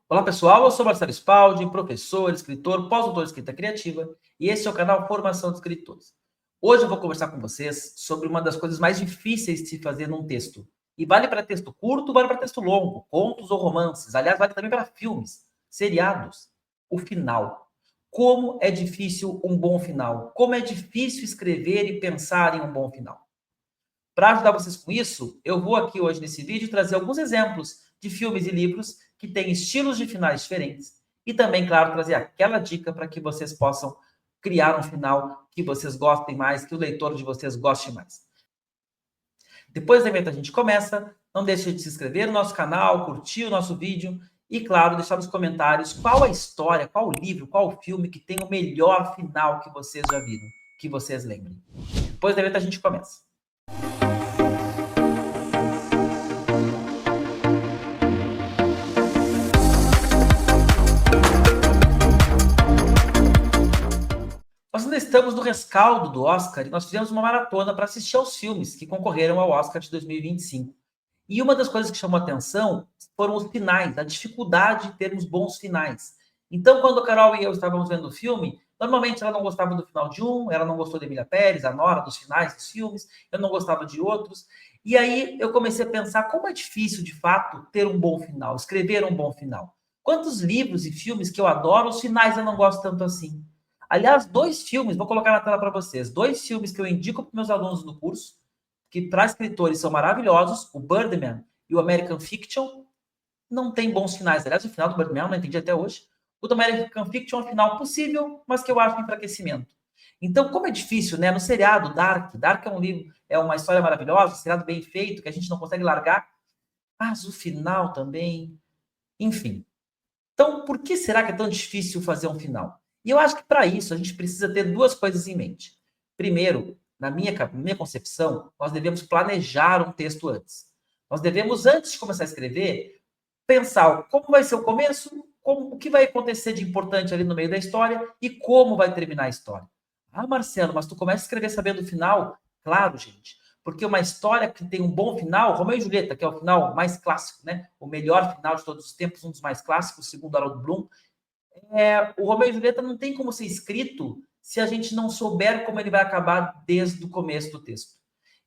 Olá pessoal, eu sou Marcelo Spaldi, professor, escritor, pós-doutor em escrita criativa, e esse é o canal Formação de Escritores. Hoje eu vou conversar com vocês sobre uma das coisas mais difíceis de se fazer num texto. E vale para texto curto, vale para texto longo, contos ou romances, aliás, vale também para filmes, seriados. O final. Como é difícil um bom final? Como é difícil escrever e pensar em um bom final? Para ajudar vocês com isso, eu vou aqui hoje nesse vídeo trazer alguns exemplos de filmes e livros que têm estilos de finais diferentes e também, claro, trazer aquela dica para que vocês possam criar um final que vocês gostem mais, que o leitor de vocês goste mais. Depois do evento a gente começa, não deixe de se inscrever no nosso canal, curtir o nosso vídeo e, claro, deixar nos comentários qual a história, qual o livro, qual o filme que tem o melhor final que vocês já viram, que vocês lembrem. Depois do evento a gente começa. Nós ainda estamos no rescaldo do Oscar e nós fizemos uma maratona para assistir aos filmes que concorreram ao Oscar de 2025. E uma das coisas que chamou a atenção foram os finais, a dificuldade de termos bons finais. Então, quando a Carol e eu estávamos vendo o filme, normalmente ela não gostava do final de um, ela não gostou de Emília Pérez, a Nora, dos finais dos filmes, eu não gostava de outros. E aí eu comecei a pensar como é difícil, de fato, ter um bom final, escrever um bom final. Quantos livros e filmes que eu adoro, os finais eu não gosto tanto assim. Aliás, dois filmes, vou colocar na tela para vocês, dois filmes que eu indico para meus alunos no curso, que para escritores são maravilhosos, o Birdman e o American Fiction, não tem bons finais. Aliás, o final do Birdman eu não entendi até hoje. O do American Fiction é um final possível, mas que eu acho um enfraquecimento. Então, como é difícil, né? No seriado Dark é um livro, é uma história maravilhosa, um seriado bem feito, que a gente não consegue largar, mas o final também, enfim. Então, por que será que é tão difícil fazer um final? E eu acho que para isso a gente precisa ter duas coisas em mente. Primeiro, na minha concepção, nós devemos planejar um texto antes. Nós devemos, antes de começar a escrever, pensar como vai ser o começo, o que vai acontecer de importante ali no meio da história e como vai terminar a história. Ah, Marcelo, mas tu começa a escrever sabendo o final? Claro, gente. Porque uma história que tem um bom final, Romeu e Julieta, que é o final mais clássico, né? O melhor final de todos os tempos, um dos mais clássicos, segundo Harold Bloom. O Romeu e Julieta não tem como ser escrito se a gente não souber como ele vai acabar desde o começo do texto.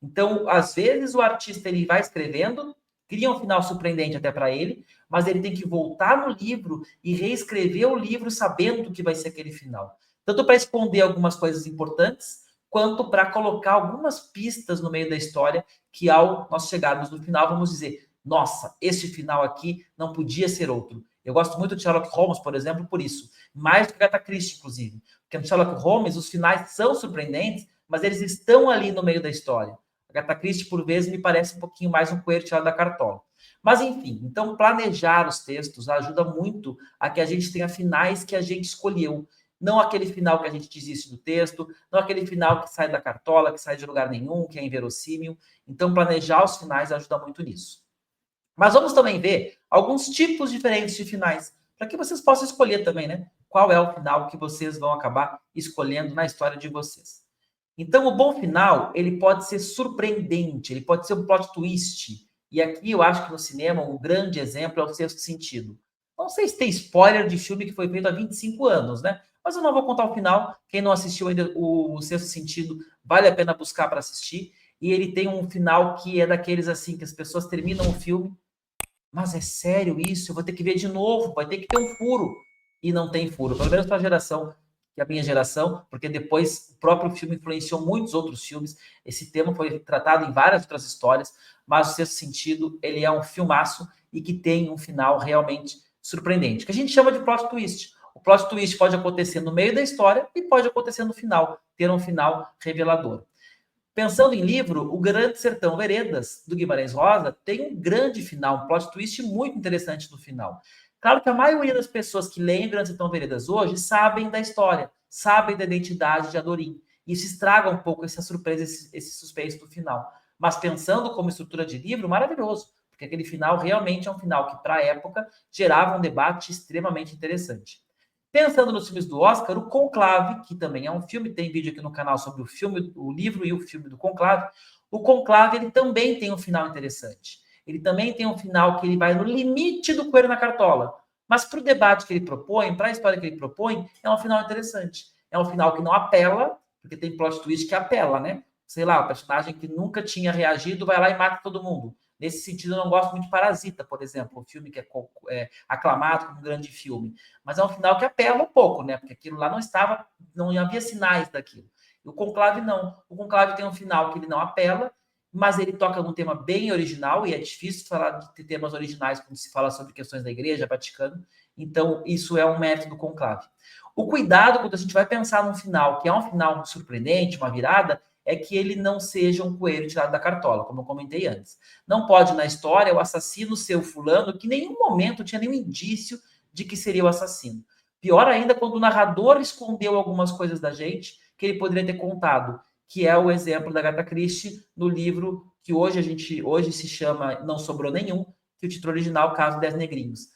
Então, às vezes, o artista ele vai escrevendo, cria um final surpreendente até para ele, mas ele tem que voltar no livro e reescrever o livro sabendo que vai ser aquele final. Tanto para esconder algumas coisas importantes, quanto para colocar algumas pistas no meio da história que, ao nós chegarmos no final, vamos dizer: nossa, esse final aqui não podia ser outro. Eu gosto muito de Sherlock Holmes, por exemplo, por isso. Mais do que Agatha Christie, inclusive. Porque no Sherlock Holmes, os finais são surpreendentes, mas eles estão ali no meio da história. Agatha Christie, por vezes, me parece um pouquinho mais um coelho tirado da cartola. Mas, enfim, então planejar os textos ajuda muito a que a gente tenha finais que a gente escolheu. Não aquele final que a gente desiste do texto, não aquele final que sai da cartola, que sai de lugar nenhum, que é inverossímil. Então, planejar os finais ajuda muito nisso. Mas vamos também ver alguns tipos diferentes de finais, para que vocês possam escolher também, né? Qual é o final que vocês vão acabar escolhendo na história de vocês. Então, o bom final, ele pode ser surpreendente, ele pode ser um plot twist. E aqui eu acho que no cinema um grande exemplo é o Sexto Sentido. Não sei se tem spoiler de filme que foi feito há 25 anos, né? Mas eu não vou contar o final. Quem não assistiu ainda o Sexto Sentido, vale a pena buscar para assistir. E ele tem um final que é daqueles assim, que as pessoas terminam o filme, mas é sério isso? Eu vou ter que ver de novo, vai ter que ter um furo. E não tem furo, pelo menos para a geração, que é a minha geração, porque depois o próprio filme influenciou muitos outros filmes. Esse tema foi tratado em várias outras histórias, mas o Sexto Sentido, ele é um filmaço e que tem um final realmente surpreendente, que a gente chama de plot twist. O plot twist pode acontecer no meio da história e pode acontecer no final, ter um final revelador. Pensando em livro, O Grande Sertão Veredas, do Guimarães Rosa, tem um grande final, um plot twist muito interessante no final. Claro que a maioria das pessoas que leem O Grande Sertão Veredas hoje sabem da história, sabem da identidade de Adorim. Isso estraga um pouco essa surpresa, esse suspense do final. Mas pensando como estrutura de livro, maravilhoso, porque aquele final realmente é um final que, para a época, gerava um debate extremamente interessante. Pensando nos filmes do Oscar, o Conclave, que também é um filme, tem vídeo aqui no canal sobre o filme, o livro e o filme do Conclave. O Conclave, ele também tem um final interessante. Ele também tem um final que ele vai no limite do coelho na cartola, Mas para o debate que ele propõe, para a história que ele propõe, é um final interessante. É um final que não apela, porque tem plot twist que apela, né? Sei lá, o personagem que nunca tinha reagido vai lá e mata todo mundo. Nesse sentido, eu não gosto muito de Parasita, por exemplo, um filme que é aclamado como um grande filme. Mas é um final que apela um pouco, né? Porque aquilo lá não havia sinais daquilo. O Conclave não. O Conclave tem um final que ele não apela, mas ele toca num tema bem original, e é difícil falar de temas originais quando se fala sobre questões da Igreja, Vaticano. Então, isso é um mérito do Conclave. O cuidado, quando a gente vai pensar num final, que é um final surpreendente, uma virada, é que ele não seja um coelho tirado da cartola, como eu comentei antes. Não pode, na história, o assassino ser o fulano, que em nenhum momento tinha nenhum indício de que seria o assassino. Pior ainda, quando o narrador escondeu algumas coisas da gente que ele poderia ter contado, que é o exemplo da Agatha Christie no livro que hoje se chama Não Sobrou Nenhum, que o título original, Caso 10 Negrinhos.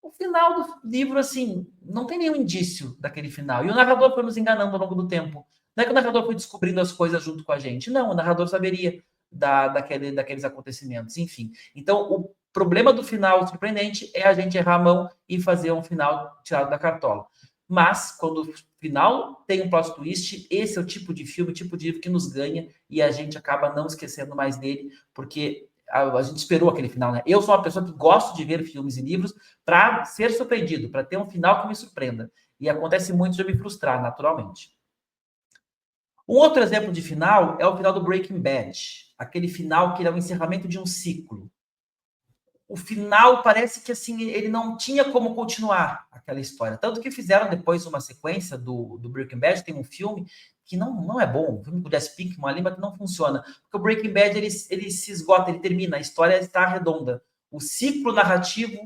O final do livro, assim, não tem nenhum indício daquele final. E o narrador foi nos enganando ao longo do tempo. Não é que o narrador foi descobrindo as coisas junto com a gente. Não, o narrador saberia daqueles acontecimentos. Enfim. Então, o problema do final surpreendente é a gente errar a mão e fazer um final tirado da cartola. Mas, quando o final tem um plot twist, esse é o tipo de filme, tipo de livro que nos ganha e a gente acaba não esquecendo mais dele, porque a gente esperou aquele final, né? Eu sou uma pessoa que gosto de ver filmes e livros para ser surpreendido, para ter um final que me surpreenda. E acontece muito de eu me frustrar, naturalmente. Um outro exemplo de final é o final do Breaking Bad. Aquele final que é o encerramento de um ciclo. O final parece que assim ele não tinha como continuar aquela história. Tanto que fizeram depois uma sequência do Breaking Bad, tem um filme que não é bom, um filme com o Jesse Pinkman ali, mas que não funciona. Porque o Breaking Bad ele se esgota, ele termina, a história está redonda. O ciclo narrativo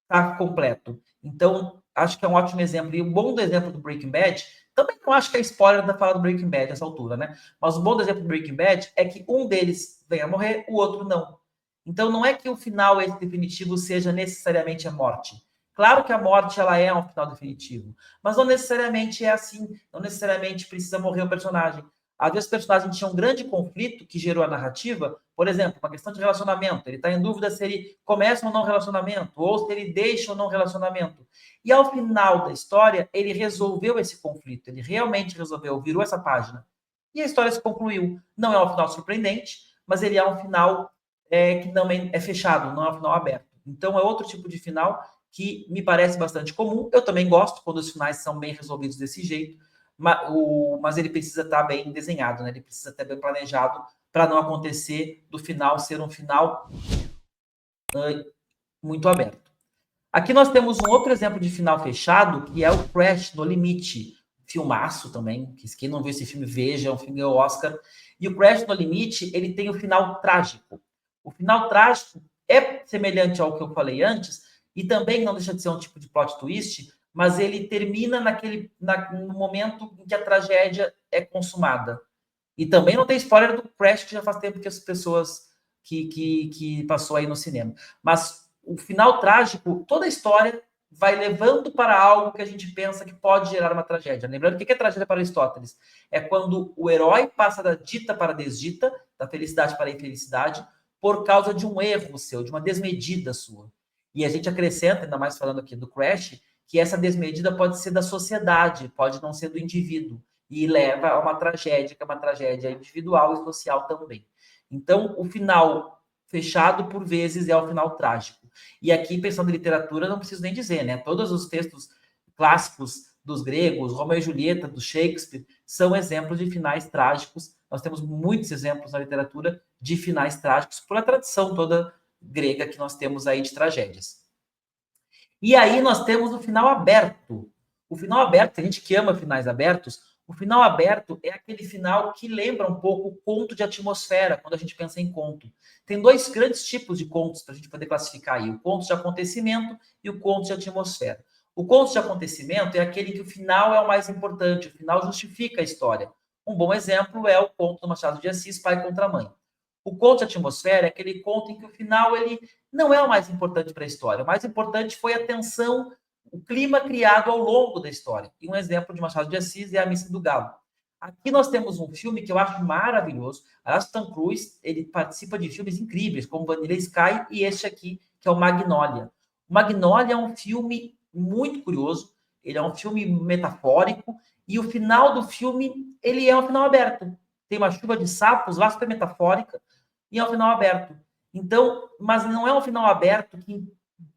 está completo. Então, acho que é um ótimo exemplo. E o bom do exemplo do Breaking Bad, também não acho que é spoiler da fala do Breaking Bad nessa altura, né? Mas o bom do exemplo do Breaking Bad é que um deles vem a morrer, o outro não. Então, não é que o final esse definitivo seja necessariamente a morte. Claro que a morte ela é um final definitivo, mas não necessariamente é assim. Não necessariamente precisa morrer o personagem. Às vezes o personagem tinha um grande conflito que gerou a narrativa, por exemplo, uma questão de relacionamento. Ele está em dúvida se ele começa ou não relacionamento, ou se ele deixa ou não relacionamento. E ao final da história, ele resolveu esse conflito. Ele realmente resolveu, virou essa página. E a história se concluiu. Não é um final surpreendente, mas ele é um final que não é fechado, não é um final aberto. Então é outro tipo de final que me parece bastante comum. Eu também gosto quando os finais são bem resolvidos desse jeito, mas ele precisa estar bem desenhado, né? Ele precisa estar bem planejado para não acontecer do final ser um final muito aberto. Aqui nós temos um outro exemplo de final fechado, que é o Crash no Limite. Filmaço também, que quem não viu esse filme, veja, é um filme do Oscar. E o Crash no Limite, ele tem o final trágico. O final trágico é semelhante ao que eu falei antes, e também não deixa de ser um tipo de plot twist, mas ele termina no momento em que a tragédia é consumada. E também não tem spoiler do Crash, que já faz tempo que as pessoas que passou aí no cinema. Mas o final trágico, toda a história vai levando para algo que a gente pensa que pode gerar uma tragédia. Lembrando que é tragédia para Aristóteles? É quando o herói passa da dita para a desdita, da felicidade para a infelicidade, por causa de um erro seu, de uma desmedida sua. E a gente acrescenta, ainda mais falando aqui do Crash, que essa desmedida pode ser da sociedade, pode não ser do indivíduo. E leva a uma tragédia, que é uma tragédia individual e social também. Então, o final fechado, por vezes, é o final trágico. E aqui, pensando em literatura, não preciso nem dizer, né? Todos os textos clássicos dos gregos, Romeu e Julieta, do Shakespeare, são exemplos de finais trágicos. Nós temos muitos exemplos na literatura de finais trágicos, por a tradição toda grega que nós temos aí de tragédias. E aí nós temos o final aberto. O final aberto, tem gente que ama finais abertos, o final aberto é aquele final que lembra um pouco o conto de atmosfera, quando a gente pensa em conto. Tem dois grandes tipos de contos para a gente poder classificar aí: o conto de acontecimento e o conto de atmosfera. O conto de acontecimento é aquele que o final é o mais importante, o final justifica a história. Um bom exemplo é o conto do Machado de Assis, Pai contra Mãe. O conto de atmosfera é aquele conto em que o final ele não é o mais importante para a história. O mais importante foi a tensão, o clima criado ao longo da história. E um exemplo de Machado de Assis é A Missa do Galo. Aqui nós temos um filme que eu acho maravilhoso. Aliás, Tom Cruise, ele participa de filmes incríveis, como Vanilla Sky e este aqui, que é o Magnolia. O Magnolia é um filme muito curioso, ele é um filme metafórico, e o final do filme, ele é um final aberto. Tem uma chuva de sapos lá, super metafórica, e é um final aberto. Então, mas não é um final aberto que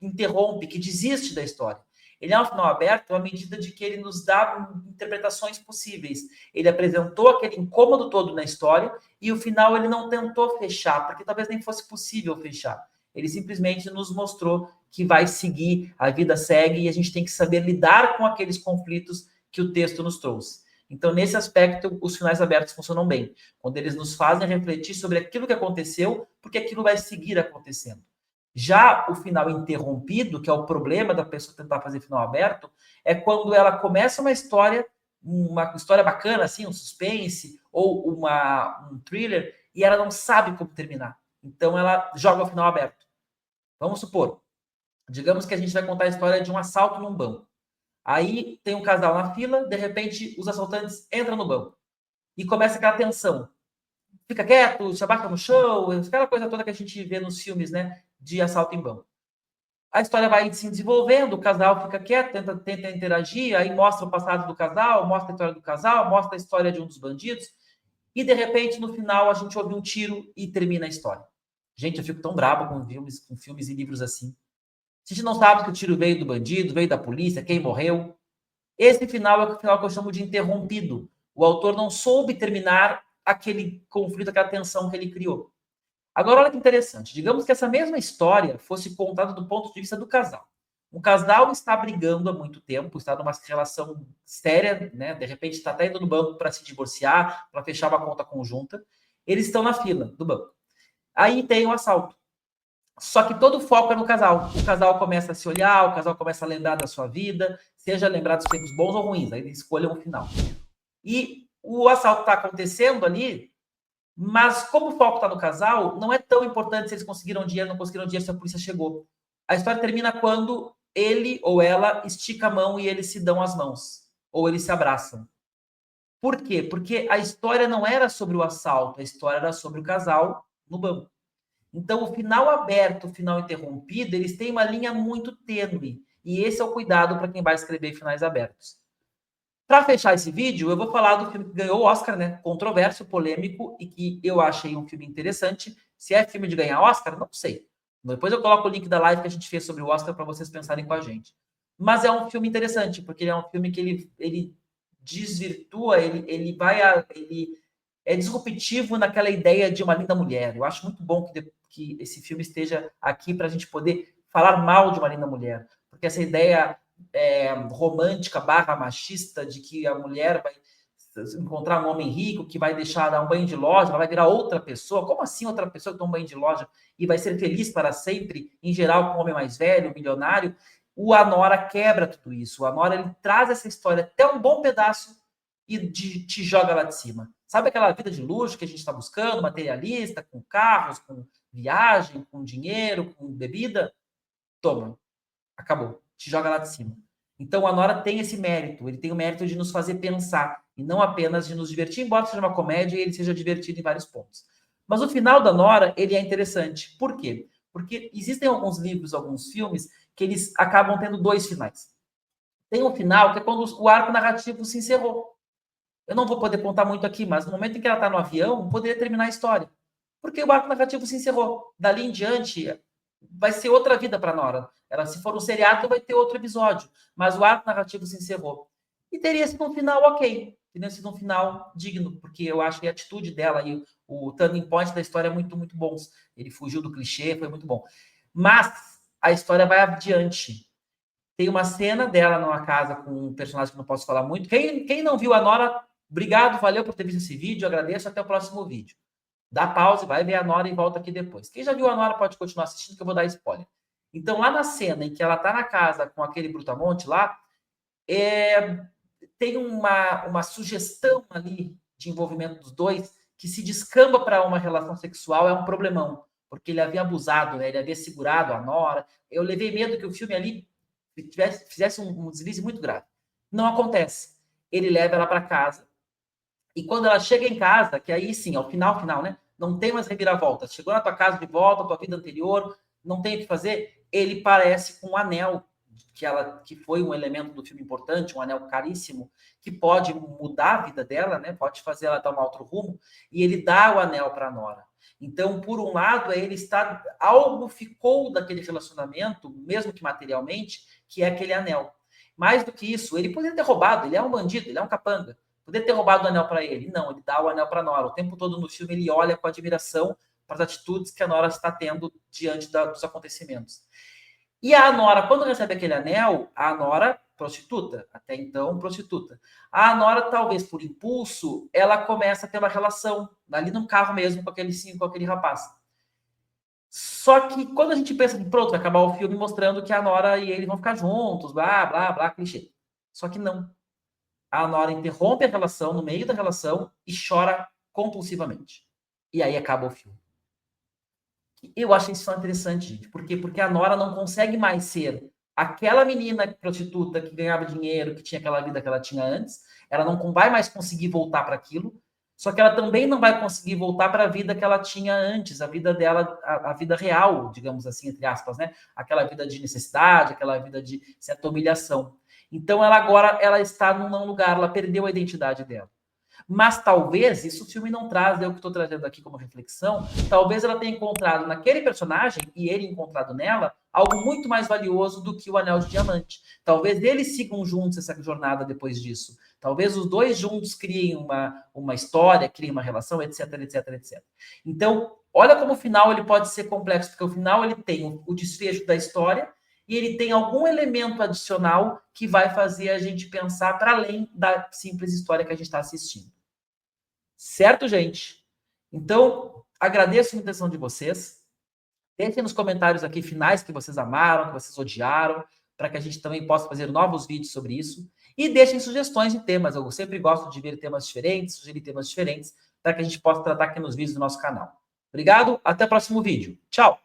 interrompe, que desiste da história. Ele é um final aberto à medida de que ele nos dá interpretações possíveis. Ele apresentou aquele incômodo todo na história e o final ele não tentou fechar, porque talvez nem fosse possível fechar. Ele simplesmente nos mostrou que vai seguir, a vida segue e a gente tem que saber lidar com aqueles conflitos que o texto nos trouxe. Então, nesse aspecto, os finais abertos funcionam bem, quando eles nos fazem refletir sobre aquilo que aconteceu, porque aquilo vai seguir acontecendo. Já o final interrompido, que é o problema da pessoa tentar fazer final aberto, é quando ela começa uma história bacana, assim, um suspense ou um thriller, e ela não sabe como terminar. Então ela joga o final aberto. Vamos supor, digamos que a gente vai contar a história de um assalto num banco. Aí tem um casal na fila, de repente os assaltantes entram no banco e começa aquela tensão. Fica quieto, se abaixa no chão, aquela coisa toda que a gente vê nos filmes, né, de assalto em banco. A história vai se desenvolvendo, o casal fica quieto, tenta interagir, aí mostra o passado do casal, mostra a história do casal, mostra a história de um dos bandidos, e de repente, no final, a gente ouve um tiro e termina a história. Gente, eu fico tão bravo com filmes e livros assim. Se a gente não sabe que o tiro veio do bandido, veio da polícia, quem morreu. Esse final é o final que eu chamo de interrompido. O autor não soube terminar aquele conflito, aquela tensão que ele criou. Agora, olha que interessante. Digamos que essa mesma história fosse contada do ponto de vista do casal. Um casal está brigando há muito tempo, está numa relação séria, né? De repente está até indo no banco para se divorciar, para fechar uma conta conjunta. Eles estão na fila do banco. Aí tem o assalto. Só que todo o foco é no casal. O casal começa a se olhar, o casal começa a lembrar da sua vida, seja lembrar dos tempos bons ou ruins, aí escolham o final. E o assalto está acontecendo ali, mas como o foco está no casal, não é tão importante se eles conseguiram dinheiro, não conseguiram dinheiro, se a polícia chegou. A história termina quando ele ou ela estica a mão e eles se dão as mãos. Ou eles se abraçam. Por quê? Porque a história não era sobre o assalto, a história era sobre o casal no banco. Então, o final aberto, o final interrompido, eles têm uma linha muito tênue. E esse é o cuidado para quem vai escrever finais abertos. Para fechar esse vídeo, eu vou falar do filme que ganhou o Oscar, né? Controverso, polêmico e que eu achei um filme interessante. Se é filme de ganhar Oscar, não sei. Depois eu coloco o link da live que a gente fez sobre o Oscar para vocês pensarem com a gente. Mas é um filme interessante, porque ele é um filme que ele desvirtua, ele é disruptivo naquela ideia de uma linda mulher. Eu acho muito bom que esse filme esteja aqui para a gente poder falar mal de uma linda mulher. Porque essa ideia romântica barra machista de que a mulher vai encontrar um homem rico que vai deixar dar um banho de loja, ela vai virar outra pessoa. Como assim outra pessoa que toma um banho de loja e vai ser feliz para sempre, em geral com um homem mais velho, milionário? O Anora quebra tudo isso. O Anora ele traz essa história até um bom pedaço e te joga lá de cima. Sabe aquela vida de luxo que a gente está buscando, materialista, com carros, com viagem, com dinheiro, com bebida? Toma, acabou. Te joga lá de cima. Então, a Nora tem esse mérito. Ele tem o mérito de nos fazer pensar e não apenas de nos divertir, embora seja uma comédia e ele seja divertido em vários pontos. Mas o final da Nora, ele é interessante. Por quê? Porque existem alguns livros, alguns filmes, que eles acabam tendo dois finais. Tem um final que é quando o arco narrativo se encerrou. Eu não vou poder contar muito aqui, mas no momento em que ela está no avião, poderia terminar a história. Porque o arco narrativo se encerrou. Dali em diante, vai ser outra vida para Nora. Ela, se for um seriado, vai ter outro episódio. Mas o arco narrativo se encerrou. E teria sido um final ok. Teria sido um final digno, porque eu acho que a atitude dela e o turning point da história é muito, muito bons. Ele fugiu do clichê, foi muito bom. Mas a história vai adiante. Tem uma cena dela numa casa com um personagem que não posso falar muito. Quem não viu a Nora, obrigado, valeu por ter visto esse vídeo, agradeço, até o próximo vídeo. Dá pausa, vai ver a Nora e volta aqui depois. Quem já viu a Nora pode continuar assistindo, que eu vou dar spoiler. Então, lá na cena em que ela tá na casa com aquele brutamonte lá, tem uma sugestão ali de envolvimento dos dois que se descamba para uma relação sexual, é um problemão. Porque ele havia abusado, né? Ele havia segurado a Nora. Eu levei medo que o filme ali fizesse um deslize muito grave. Não acontece. Ele leva ela para casa. E quando ela chega em casa, que aí sim, ao final, né? Não tem mais reviravolta. Chegou na tua casa de volta, tua vida anterior, não tem o que fazer. Ele parece com um anel que foi um elemento do filme importante, um anel caríssimo, que pode mudar a vida dela, né? Pode fazer ela dar um outro rumo, e ele dá o anel para a Nora. Então, por um lado, ele está, algo ficou daquele relacionamento, mesmo que materialmente, que é aquele anel. Mais do que isso, ele poderia ter roubado, ele é um bandido, ele é um capanga. Poderia ter roubado o anel para ele. Não, ele dá o anel para a Nora. O tempo todo no filme ele olha com admiração para as atitudes que a Nora está tendo diante dos acontecimentos. E a Nora, quando recebe aquele anel, a Nora, prostituta, até então prostituta. A Nora, talvez por impulso, ela começa a ter uma relação, ali no carro mesmo, com aquele rapaz. Só que quando a gente pensa que pronto, vai acabar o filme mostrando que a Nora e ele vão ficar juntos, blá, blá, blá, clichê. Só que não. A Nora interrompe a relação no meio da relação e chora compulsivamente. E aí acaba o filme. Eu acho isso interessante, gente. Por quê? Porque a Nora não consegue mais ser aquela menina prostituta que ganhava dinheiro, que tinha aquela vida que ela tinha antes. Ela não vai mais conseguir voltar para aquilo. Só que ela também não vai conseguir voltar para a vida que ela tinha antes, a vida dela, a vida real, digamos assim, entre aspas, né? Aquela vida de necessidade, aquela vida de certa humilhação. Então ela agora ela está num lugar, ela perdeu a identidade dela. Mas talvez, isso o filme não traz, é o que estou trazendo aqui como reflexão, talvez ela tenha encontrado naquele personagem, e ele encontrado nela, algo muito mais valioso do que o Anel de Diamante. Talvez eles sigam juntos essa jornada depois disso. Talvez os dois juntos criem uma história, criem uma relação, etc, etc, etc. Então, olha como o final ele pode ser complexo, porque o final ele tem o desfecho da história, e ele tem algum elemento adicional que vai fazer a gente pensar para além da simples história que a gente está assistindo. Certo, gente? Então, agradeço a atenção de vocês. Deixem nos comentários aqui finais que vocês amaram, que vocês odiaram, para que a gente também possa fazer novos vídeos sobre isso. E deixem sugestões de temas. Eu sempre gosto de ver temas diferentes, sugerir temas diferentes, para que a gente possa tratar aqui nos vídeos do nosso canal. Obrigado, até o próximo vídeo. Tchau!